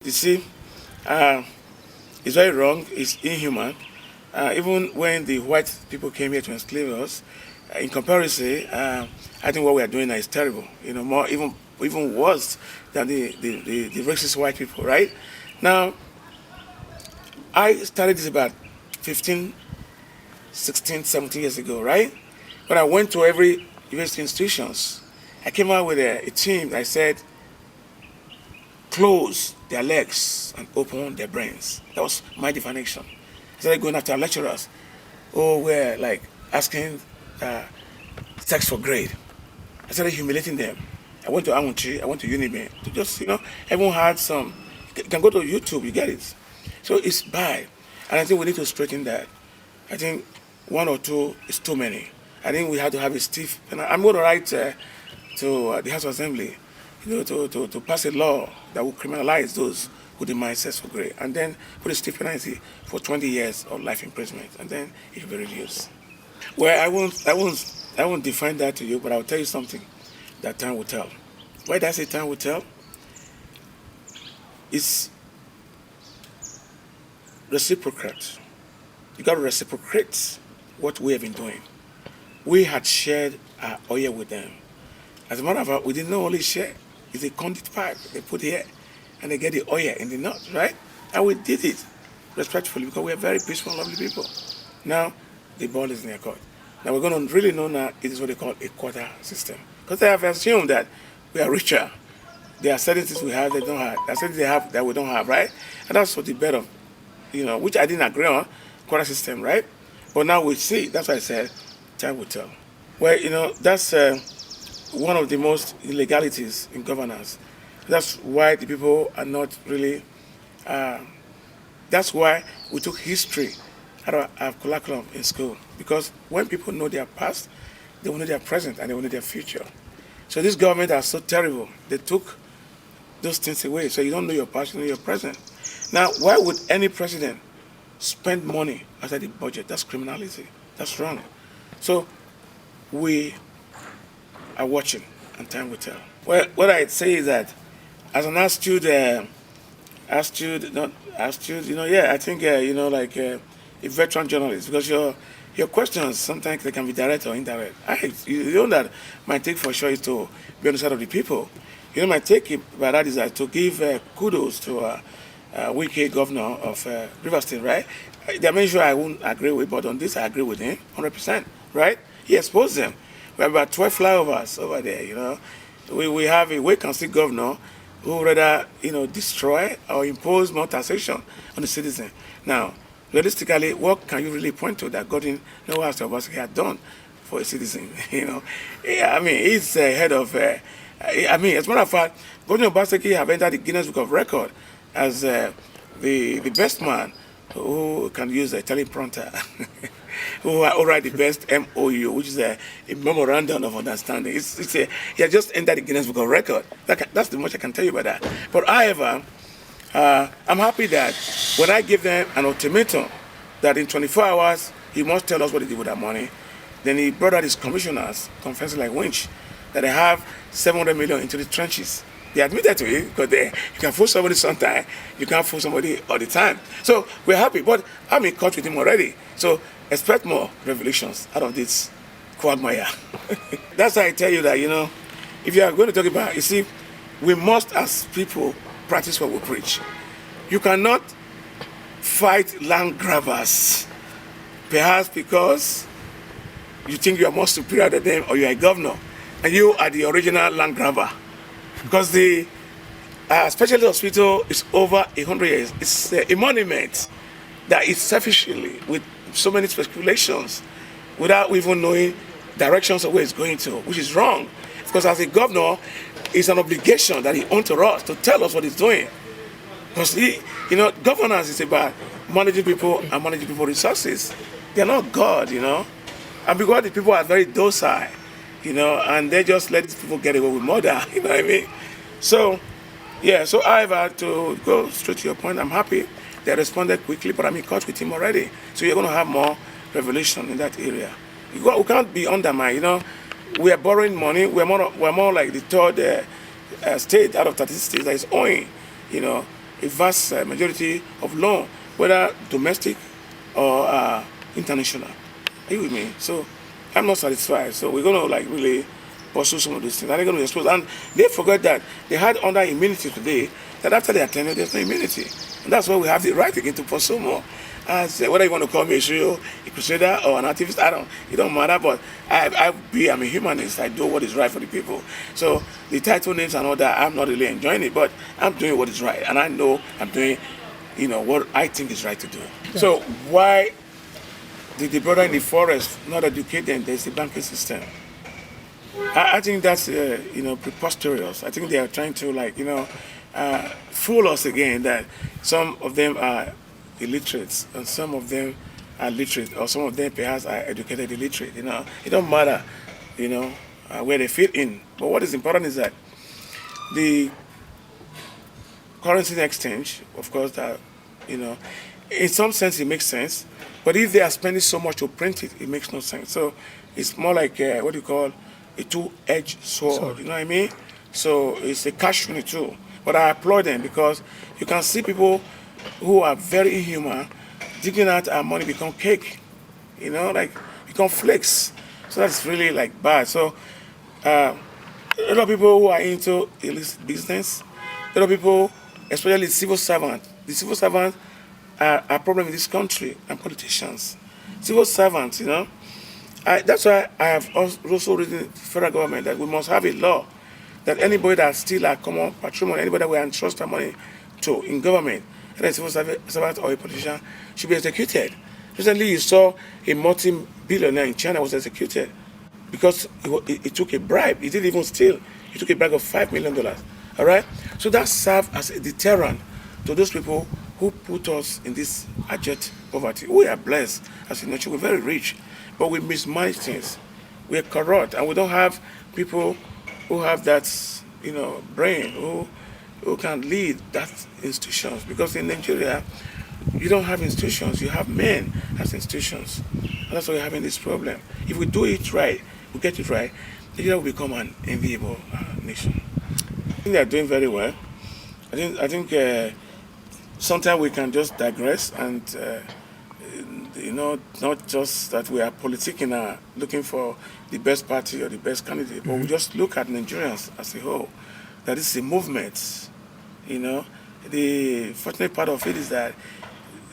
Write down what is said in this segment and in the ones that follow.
You see, uh, it's very wrong. It's inhuman. Even when the white people came here to enslave us, in comparison, I think what we are doing now is terrible. More even worse than the racist white people. Right now, I started this about 15, 16, 17 years ago. Right when I went to every university institutions, I came out with a team. I said, close their legs and open their brains. That was my definition. I started going after lecturers who were like asking sex for grade. I started humiliating them. I went to Amunchi, I went to Unibe to just, everyone had some. You can go to YouTube, you get it. So it's bad. And I think we need to straighten that. I think one or two is too many. I think we have to have a stiff, and I'm going to write to the House of Assembly, to pass a law that will criminalize those who demand sex for grade, and then put a stiff penalty for 20 years of life imprisonment, and then it will be reduced. Well, I won't define that to you, but I'll tell you something that time will tell. Why did I say time will tell? It's reciprocate. You got to reciprocate what we have been doing. We had shared our oil with them. As a matter of fact, we did not only share, it's a conduit pipe they put here, and they get the oil in the north, right? And we did it respectfully because we are very peaceful, lovely people. Now, the ball is in their court. Now, we're going to really know now it is what they call a quota system. Because they have assumed that we are richer. There are certain things we have they don't have. There are certain things they have that we don't have, right? And that's what the bet of, which I didn't agree on, quota system, right? But now we see, that's why I said, time will tell. Well, that's one of the most illegalities in governance. That's why the people are not really, that's why we took history out of our curriculum in school. Because when people know their past, they will know their present and they will know their future. So this government are so terrible. They took those things away. So you don't know your past, you know your present. Now, why would any president spend money outside the budget? That's criminality. That's wrong. So we are watching, and time will tell. Well, what I'd say is that as an astute, I think, a veteran journalist, because your questions, sometimes they can be direct or indirect. That my take for sure is to be on the side of the people. My take by that is that to give kudos to Wike, governor of River State, right? There are many sure I won't agree with, but on this I agree with him 100%, right? He exposed them. We have about 12 flyovers over there, We have a vacancy governor who rather, destroy or impose more taxation on the citizen. Now, realistically, what can you really point to that Gordon Noah Obaseki had done for a citizen? He's head of, as a matter of fact, Gordon Obaseki have entered the Guinness Book of Record as the best man who can use a teleprompter, who write the best MOU, which is a memorandum of understanding. He has just entered the Guinness Book of Record. That's the much I can tell you about that. But however, I'm happy that when I give them an ultimatum that in 24 hours he must tell us what he did with that money, then he brought out his commissioners, confessing like winch, that they have 700 million into the trenches. They admitted to it because you can fool somebody sometime, you can't fool somebody all the time. So we're happy, but I'm in touch with him already. So expect more revelations out of this quagmire. That's why I tell you that, if you are going to talk about, we must as people practice what we preach. You cannot fight land grabbers, perhaps because you think you are more superior than them or you are a governor, and you are the original land grabber. Because the specialty hospital is over 100 years. It's a monument that is selfishly, with so many speculations, without even knowing directions of where it's going to, which is wrong. Because as a governor, it's an obligation that he owns to us to tell us what he's doing. Because governance is about managing people and managing people's resources. They're not God, And because the people are very docile, and they just let these people get away with murder, you know what I mean? So however, to go straight to your point, I'm happy they responded quickly, but I'm in touch with him already. So you're going to have more revelation in that area. We can't be undermined, We are borrowing money. We're more like the third state out of 36 states that is owing, a vast majority of loan, whether domestic or international. Are you with me? So I'm not satisfied. So we're going to like really pursue some of these things. And they're going to expose. And they forgot that they had under immunity today, that after their tenure, there's no immunity. And that's why we have the right again to pursue more. As whether you want to call me a crusader or an activist, it don't matter. But I'm a humanist. I do what is right for the people. So the title names and all that, I'm not really enjoying it, but I'm doing what is right, and I know I'm doing, what I think is right to do. Yeah. So why did the brother in the forest not educate them? There's the banking system. I think that's preposterous. I think they are trying to fool us again that some of them are illiterate and some of them are literate, or some of them perhaps are educated illiterate. It don't matter, where they fit in. But what is important is that the currency exchange, of course, that in some sense it makes sense. But if they are spending so much to print it, it makes no sense. So it's more like what you call a two-edged sword. You know what I mean? So it's a catch-22. But I applaud them because you can see people who are very inhuman digging out our money become cake, become flakes. So that's really bad. So a lot of people who are into illicit business, a lot of people, especially civil servants, the civil servants are a problem in this country, and politicians. Civil servants, that's why I have also written to the federal government that we must have a law that anybody that steals our common patrimony, anybody that we entrust our money to in government, whether a civil servant or a politician, should be executed. Recently, you saw a multi-billionaire in China was executed because he took a bribe. He didn't even steal. He took a bribe of $5 million. All right? So that served as a deterrent to those people who put us in this abject poverty. We are blessed as a nation. We're very rich, but we mismanage things. We are corrupt, and we don't have people who have that, brain, who can lead that institutions. Because in Nigeria, you don't have institutions. You have men as institutions. And that's why we're having this problem. If we do it right, we get it right, Nigeria will become an enviable nation. I think they're doing very well. I think sometimes we can just digress and, not just that we are politicking, looking for the best party or the best candidate, but we just look at Nigerians as a whole, that this is a movement. The fortunate part of it is that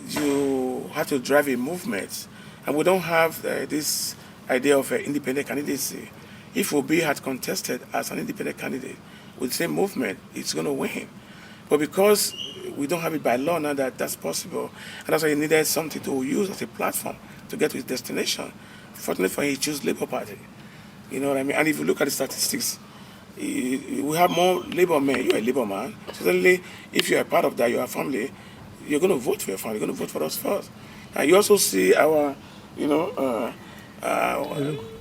you have to drive a movement, and we don't have this idea of independent candidacy. If Obi had contested as an independent candidate with the same movement, it's going to win. But because we don't have it by law now that's possible, and that's why he needed something to use as a platform to get to his destination. Fortunately for him, he chose Labour Party. You know what I mean? And if you look at the statistics, we have more Labour men. You're a Labour man. Certainly, if you're a part of that, you're a family, you're going to vote for your family. You're going to vote for us first. And you also see our,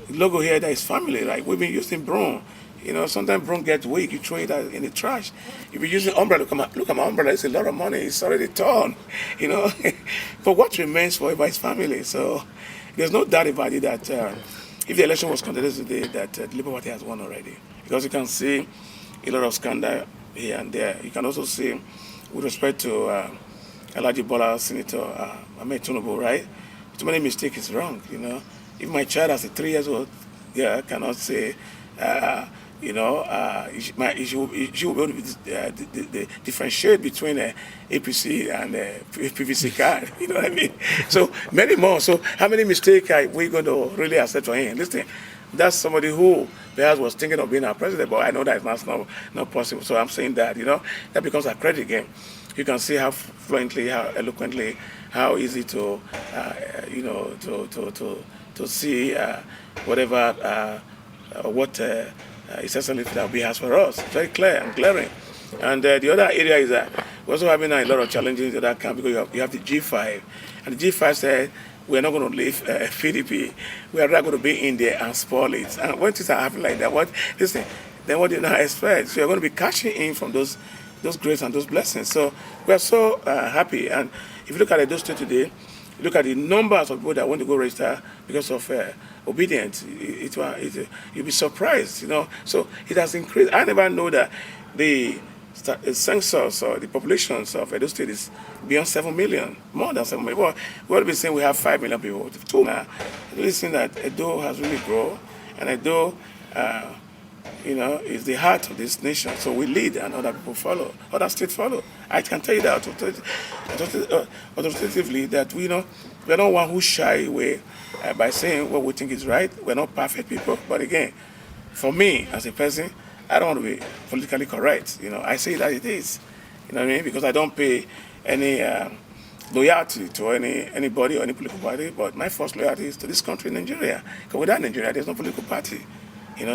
logo here that is family. Like we've been using broom. Sometimes broom gets weak. You throw it in the trash. If you're using umbrella, look at my umbrella. It's a lot of money. It's already torn. But what remains forever is family. So there's no doubt about it that if the election was contested today, that the Labour Party has won already. Because you can see a lot of scandal here and there. You can also see, with respect to Alhaji Bola, Senator Ahmed Tinubu, right? Too many mistakes is wrong. If my child as a 3 years old, cannot say. She will be able to differentiate between APC and PVC card. You know what I mean? So many more. So how many mistakes are we going to really accept for him? Listen, that's somebody who perhaps was thinking of being our president, but I know that's not possible. So I'm saying that, that becomes a credit game. You can see how fluently, how eloquently, how easy to, to see whatever. What essentially that we has for us. Very clear and glaring. And the other area is that we're also having a lot of challenges in that camp because you have the G5. And the G5 said, we're not going to leave PDP. We are not going to be in there and spoil it. And when things are happening like that, then what do you now expect? So you're going to be cashing in from those grace and those blessings. So we're so happy. And if you look at those two today, you look at the numbers of people that want to go register because of obedience, you'll be surprised, So it has increased. I never know that the census or the populations of Edo State is beyond 7 million, more than 7 million. Well, we will be saying we have 5 million people. 2 now, really seeing that Edo has really grown, and Edo, is the heart of this nation. So we lead, and other people follow, other states follow. I can tell you that authoritatively that we're not one who shy away by saying what we think is right. We're not perfect people, but again, for me as a person, I don't want to be politically correct. I say that it is. You know what I mean? Because I don't pay any loyalty to anybody or any political party. But my first loyalty is to this country, Nigeria. Because without Nigeria, there's no political party.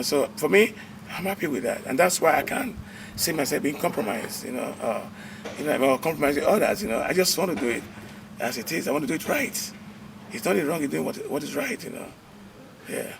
So for me, I'm happy with that, and that's why I can't see myself being compromised. Or compromising others. I just want to do it as it is. I want to do it right. It's nothing wrong in doing what is right. Yeah.